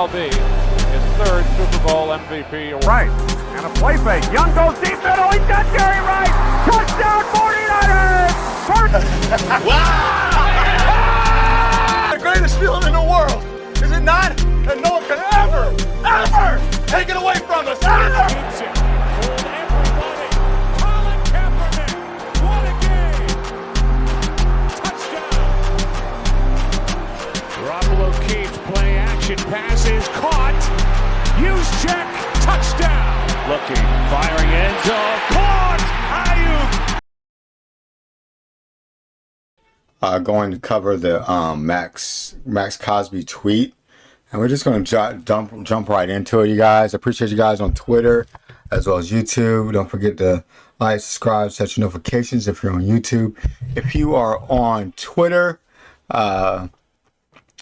MLB, his third Super Bowl MVP award. Right, and a play fake. Young goes deep middle. He's got Jerry Rice. Touchdown 49ers! First. Wow! The greatest feeling in the world, is it not? And no one can ever take it away from us. Ever! Play action passes caught. Use check. Touchdown. Looking, firing end zone. Caught. Ayuk. Going to cover the Maxx Cosby tweet, and we're just going to jump right into it, you guys. I appreciate you guys on Twitter as well as YouTube. Don't forget to like, subscribe, set your notifications if you're on YouTube. If you are on Twitter,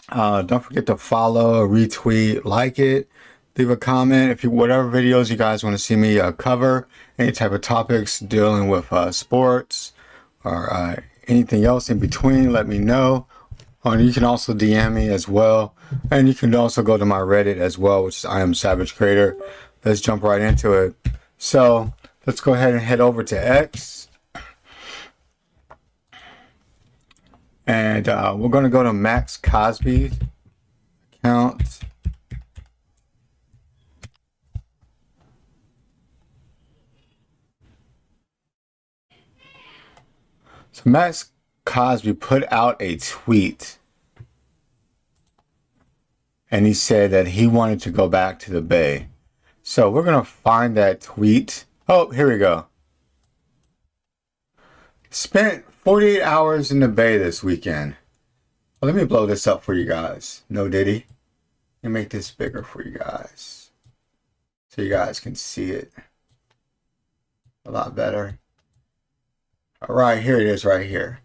don't forget to follow, retweet, like it, leave a comment. If you, whatever videos you guys want to see me cover, any type of topics dealing with sports or anything else in between, let me know. You can also DM me as well, and you can also go to my Reddit as well, which is I Am Savage Creator. Let's jump right into it. So let's go ahead and head over to X. And we're going to go to Maxx Cosby account. So Maxx Cosby put out a tweet. And he said that he wanted to go back to the Bay. So we're going to find that tweet. Oh, here we go. Spent 48 hours in the Bay this weekend. Well, let me blow this up for you guys. No Diddy. Let me make this bigger for you guys, so you guys can see it a lot better. All right, here it is right here.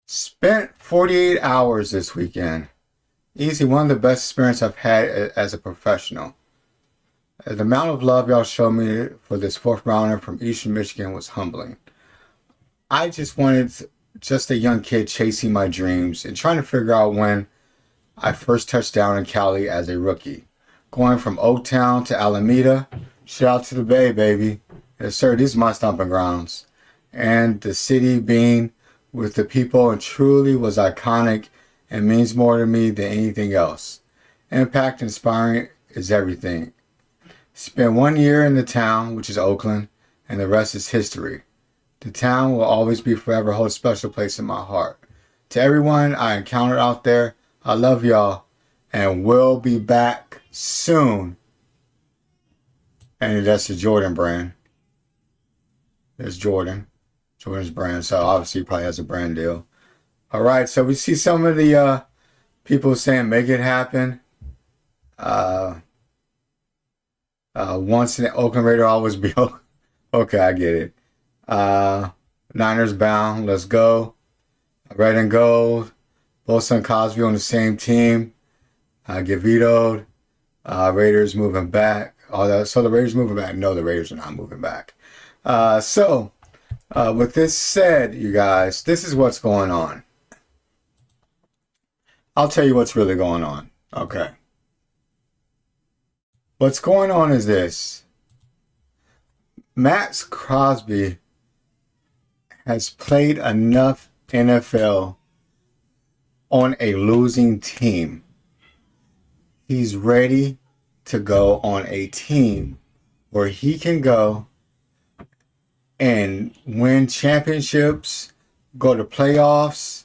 Spent 48 hours this weekend. Easy, one of the best experiences I've had as a professional. The amount of love y'all showed me for this fourth rounder from Eastern Michigan was humbling. I just wanted just a young kid chasing my dreams and trying to figure out when I first touched down in Cali as a rookie. Going from Oaktown to Alameda, shout out to the Bay, baby. Yes, sir, these are my stomping grounds. And the city being with the people and truly was iconic and means more to me than anything else. Impact inspiring is everything. Spent 1 year in the town, which is Oakland, and the rest is history. The town will always be forever hold a special place in my heart. To everyone I encountered out there, I love y'all, and we'll be back soon. And that's the Jordan brand. There's Jordan's brand, so obviously he probably has a brand deal. All right, so we see some of the people saying make it happen. Once an Oakland Raider, always be okay. I get it. Niners bound. Let's go. Red and gold. Both son Cosby on the same team. Get vetoed. Raiders moving back. All that. So the Raiders moving back. No, the Raiders are not moving back. With this said, you guys, this is what's going on. I'll tell you what's really going on. Okay. What's going on is this. Maxx Cosby has played enough NFL on a losing team. He's ready to go on a team where he can go and win championships, go to playoffs.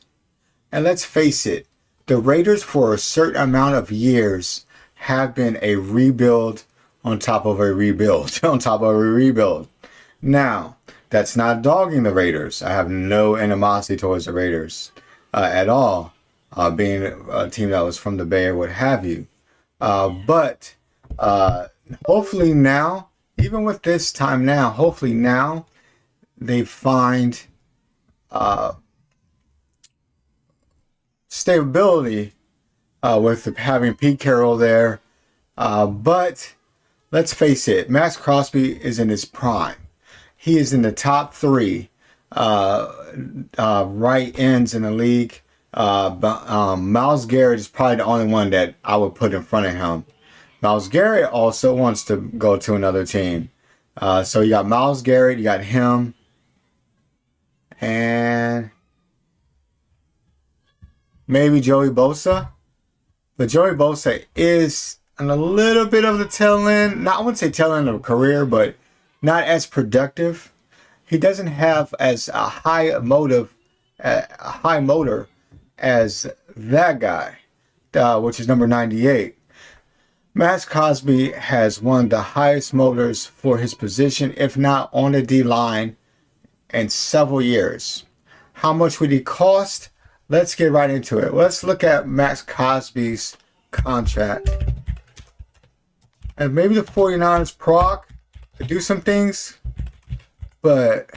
And let's face it, the Raiders for a certain amount of years have been a rebuild on top of a rebuild, on top of a rebuild. Now, that's not dogging the Raiders. I have no animosity towards the Raiders at all, being a team that was from the Bay or what have you. But hopefully now, even with this time now, hopefully now they find stability with having Pete Carroll there. But let's face it, Maxx Cosby is in his prime. He is in the top three right ends in the league But Myles Garrett is probably the only one that I would put in front of him. Myles Garrett also wants to go to another team. So you got Myles Garrett, you got him, and maybe Joey Bosa. But Joey Bosa is on a little bit of the tail end. Not, I wouldn't say tail end of a career, but not as productive. He doesn't have as a high motor as that guy, which is number 98. Maxx Cosby has one of the highest motors for his position, if not on the D-line, in several years. How much would he cost? Let's get right into it. Let's look at Maxx Cosby's contract. And maybe the 49ers proc to do some things, but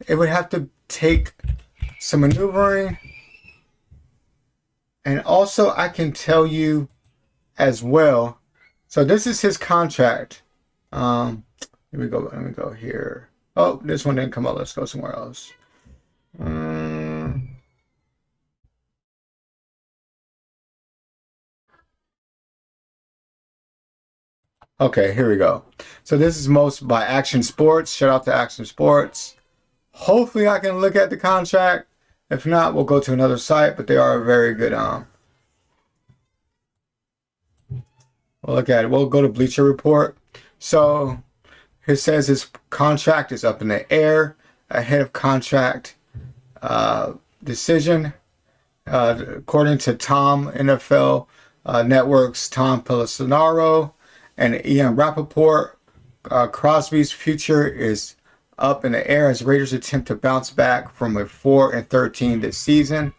it would have to take some maneuvering. And also, I can tell you as well. So this is his contract. Let me go here. Oh, this one didn't come up. Let's go somewhere else. Okay, here we go. So this is most by Action Sports. Shout out to Action Sports. Hopefully I can look at the contract. If not, we'll go to another site, but they are a very good we'll look at it. We'll go to Bleacher Report. So it says his contract is up in the air ahead of contract decision. According to Tom NFL Network's Tom Pelissero and Ian Rappaport, Crosby's future is up in the air as Raiders attempt to bounce back from a 4-13 this season.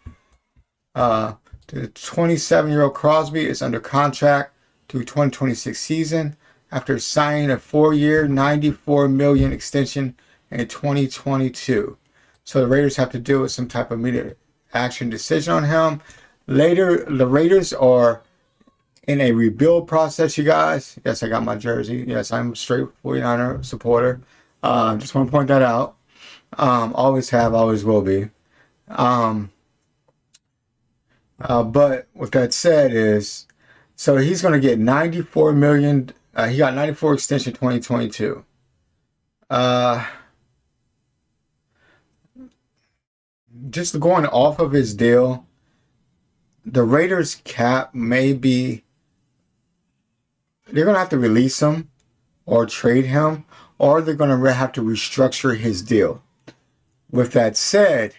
The 27-year-old Crosby is under contract through 2026 season after signing a 4-year, $94 million extension in 2022. So the Raiders have to deal with some type of immediate action decision on him. Later, the Raiders are in a rebuild process, you guys. Yes, I got my jersey. Yes, I'm a straight 49er supporter. Just want to point that out. Always have, always will be. But with that said is, so he's going to get $94 million. He got 94 extension 2022. Just going off of his deal, the Raiders cap may be, they're going to have to release him or trade him, or they're going to have to restructure his deal. With that said,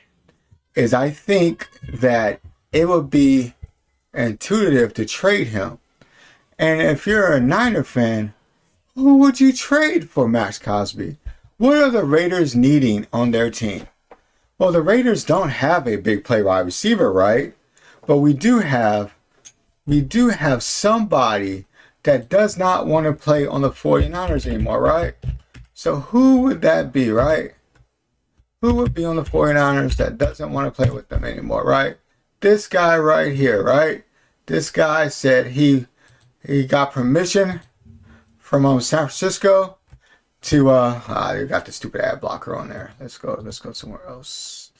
is I think that it would be intuitive to trade him. And if you're a Niner fan, who would you trade for Maxx Cosby? What are the Raiders needing on their team? Well, the Raiders don't have a big play wide receiver, right? But we do have somebody that does not want to play on the 49ers anymore, right? So who would that be, right? Who would be on the 49ers that doesn't want to play with them anymore, right? This guy right here, right? This guy said he got permission from San Francisco to they got the stupid ad blocker on there. Let's go somewhere else.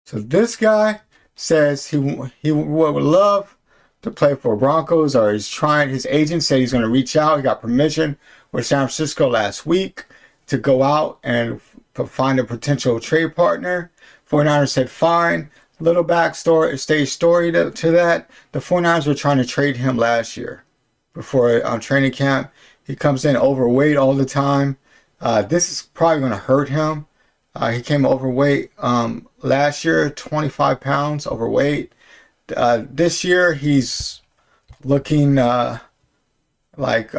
So this guy says he would love to play for Broncos, or he's trying. His agent said he's going to reach out. He got permission with San Francisco last week to go out and find a potential trade partner. 49ers said fine. Little backstory, stage story to that. The 49ers were trying to trade him last year before training camp. He comes in overweight all the time. This is probably going to hurt him. He came overweight last year, 25 pounds overweight. This year he's looking like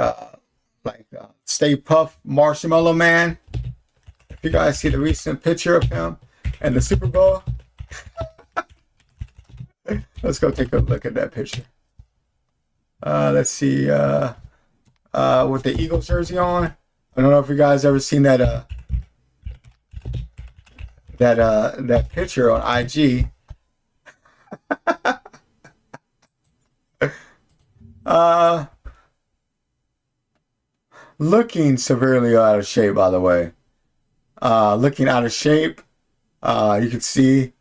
Stay Puft Marshmallow Man. If you guys see the recent picture of him in the Super Bowl, let's go take a look at that picture. Let's see, with the Eagles jersey on. I don't know if you guys ever seen that that picture on IG. Looking severely out of shape, by the way. looking out of shape. You can see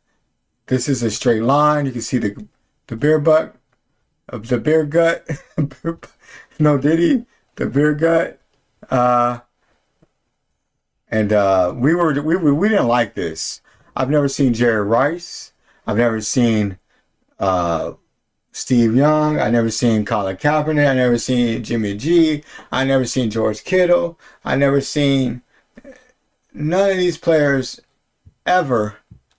this is a straight line. You can see the beer butt of the beer gut. No, did he? The beer gut. And we didn't like this. I've never seen Jerry Rice. I've never seen Steve Young. I never seen Colin Kaepernick. I never seen Jimmy G. I never seen George Kittle. I never seen none of these players ever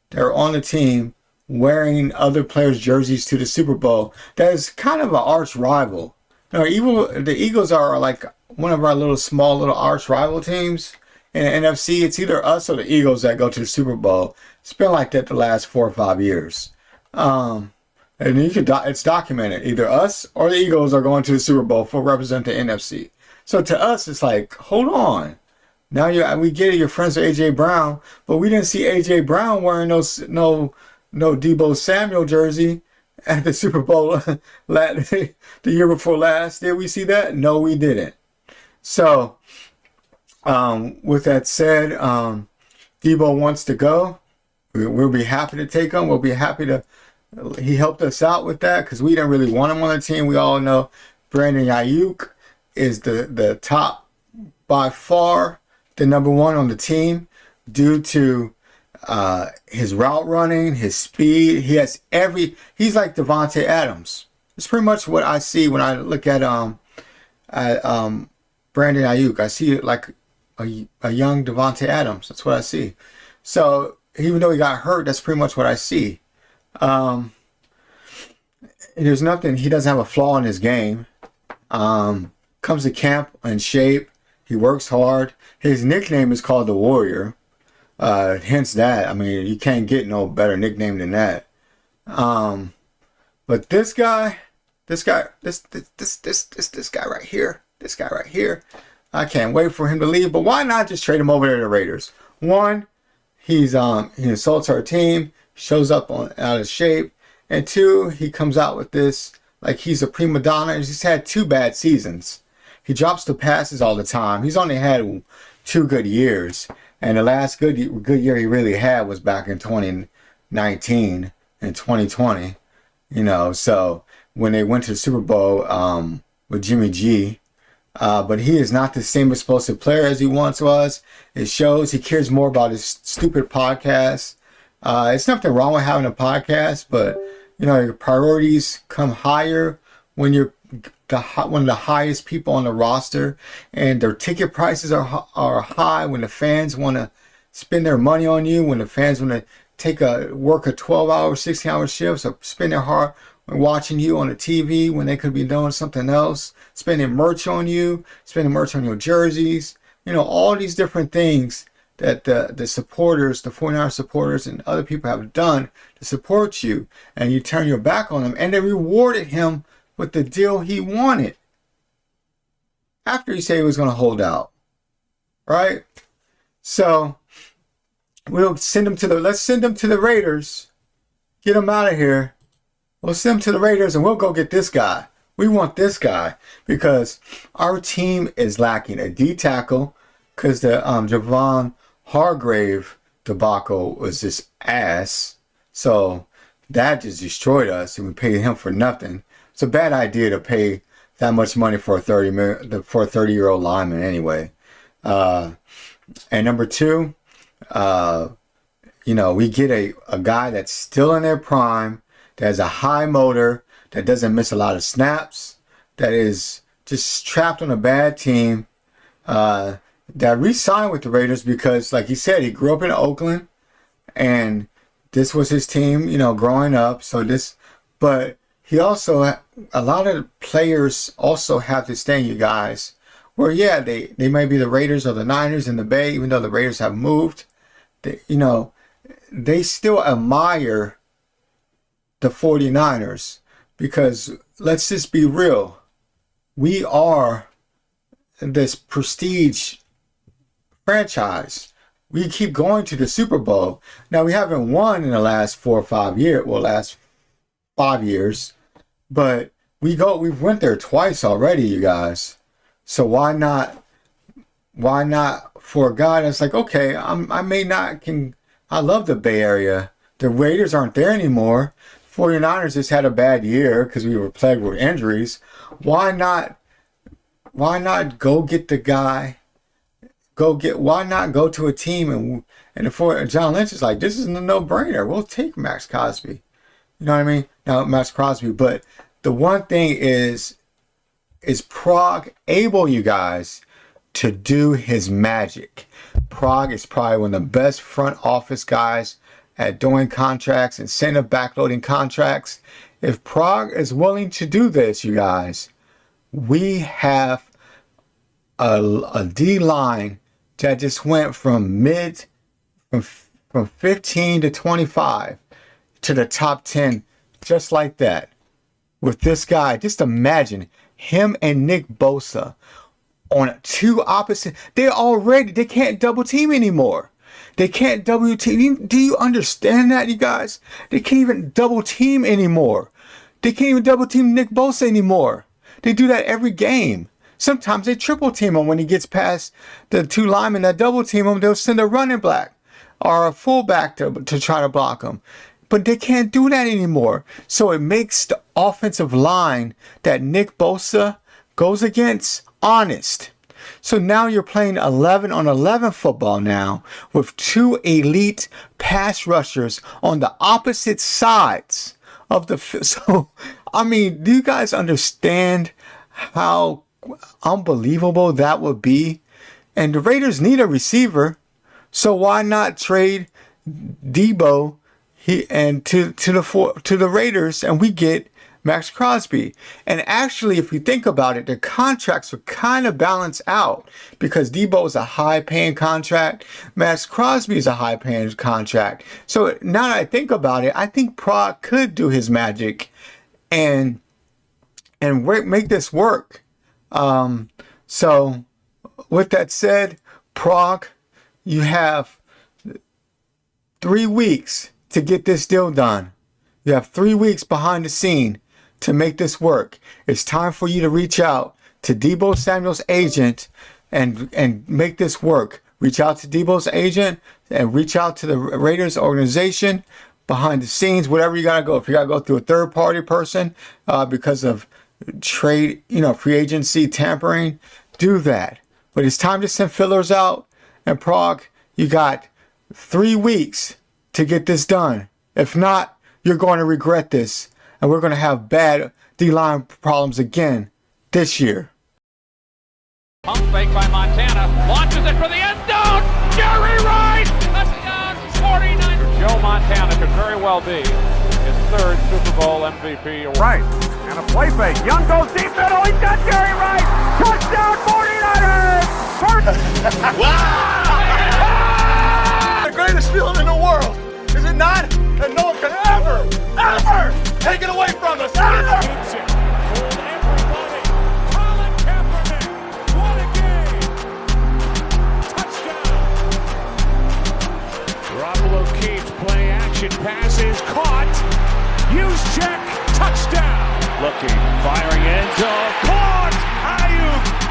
that are on the team wearing other players' jerseys to the Super Bowl. That is kind of an arch rival. No, the Eagles are like one of our small little arch rival teams. In the NFC, it's either us or the Eagles that go to the Super Bowl. It's been like that the last 4 or 5 years. And it's documented. Either us or the Eagles are going to the Super Bowl for represent the NFC. So to us, it's like, hold on. Now we get it. You're friends with A.J. Brown, but we didn't see A.J. Brown wearing no Deebo Samuel jersey at the Super Bowl the year before last. Did we see that? No, we didn't. So, with that said, Deebo wants to go. We'll be happy to take him. We'll be happy to. He helped us out with that because we didn't really want him on the team. We all know Brandon Ayuk is the top, by far, the number one on the team due to his route running, his speed. He's like Devontae Adams. It's pretty much what I see when I look at Brandon Ayuk. I see it like a young Devontae Adams. That's what I see. So even though he got hurt, that's pretty much what I see. There's nothing. He doesn't have a flaw in his game. Comes to camp in shape. He works hard. His nickname is called the Warrior. Hence that. I mean, you can't get no better nickname than that. But this guy right here, I can't wait for him to leave. But why not just trade him over to the Raiders? One, he insults our team, shows up out of shape, and two, he comes out with this like he's a prima donna. He's had 2 bad seasons. He drops the passes all the time. He's only had 2 good years. And the last good year he really had was back in 2019 and 2020. So when they went to the Super Bowl with Jimmy G. But he is not the same explosive player as he once was. It shows. He cares more about his stupid podcast. It's nothing wrong with having a podcast, but your priorities come higher when you're one of the highest people on the roster, and their ticket prices are high. When the fans want to spend their money on you, when the fans want to work a 12-hour, 16-hour shifts, or spend their heart watching you on the TV when they could be doing something else, spending merch on you, spending merch on your jerseys, all these different things that the supporters, the 49er supporters and other people have done to support you, and you turn your back on them, and they rewarded him with the deal he wanted after he said he was going to hold out, right? So let's send him to the Raiders, get him out of here. We'll send him to the Raiders and we'll go get this guy. We want this guy because our team is lacking a D tackle because the Javon Hargrave debacle was just ass. So that just destroyed us, and we paid him for nothing. It's a bad idea to pay that much money for a 30-year-old lineman anyway. And number 2, we get a guy that's still in their prime, that has a high motor, that doesn't miss a lot of snaps, that is just trapped on a bad team, that re-signed with the Raiders because, like he said, he grew up in Oakland, and this was his team, growing up. But he also, a lot of players also have this thing, you guys, where they might be the Raiders or the Niners in the Bay, even though the Raiders have moved. They still admire the 49ers because, let's just be real, we are this prestige franchise. We keep going to the Super Bowl. Now, we haven't won in the last 4 or 5 years. Well, last 5 years. But we went there twice already, you guys. So why not for a guy that's like, okay, I love the Bay Area. The Raiders aren't there anymore. 49ers just had a bad year because we were plagued with injuries. Why not go get the guy? Why not go to a team and John Lynch is like, this is a no-brainer. We'll take Maxx Cosby. You know what I mean? Now Maxx Crosby, but the one thing is Prague able, you guys, to do his magic? Prague is probably one of the best front office guys at doing contracts, incentive backloading contracts. If Prague is willing to do this, you guys, we have a D line that just went from 15 to 25 to the top 10 just like that. With this guy, just imagine him and Nick Bosa on two opposite. They can't double team anymore. They can't double team. Do you understand that, you guys? They can't even double team anymore. They can't even double team Nick Bosa anymore. They do that every game. Sometimes they triple team him when he gets past the two linemen that double team him. They'll send a running back or a fullback to try to block him. But they can't do that anymore. So it makes the offensive line that Nick Bosa goes against honest. So now you're playing 11 on 11 football now with two elite pass rushers on the opposite sides of the field. So, I mean, do you guys understand how unbelievable that would be? And the Raiders need a receiver. So why not trade Deebo to the Raiders and we get Maxx Crosby? And actually, if you think about it, the contracts would kind of balance out because Deebo is a high-paying contract. Maxx Crosby is a high-paying contract. So now that I think about it, I think Prague could do his magic and make this work. So with that said, Prague, you have 3 weeks to get this deal done. You have 3 weeks behind the scene to make this work. It's time for you to reach out to Deebo Samuel's agent and make this work. Reach out to Deebo's agent and reach out to the Raiders organization behind the scenes, whatever you gotta go. If you gotta go through a third party person because of trade, free agency tampering, do that. But it's time to send fillers out. And Prague, you got 3 weeks to get this done. If not, you're going to regret this. And we're going to have bad D-line problems again this year. Pump fake by Montana. Launches it for the end zone. Jerry Rice. Touchdown 49ers. Joe Montana could very well be his third Super Bowl MVP award. Right. And a play fake. Young goes deep middle. He's got Jerry Rice. Touchdown 49ers. Wow! The greatest feeling in the world, is it not? And no one can ever take it away from us. Ever! Fooled everybody. Colin Kaepernick. What a game. Touchdown. Garoppolo keeps play action. Passes caught. Use check. Touchdown. Looking. Firing end zone. Caught. Ayuk.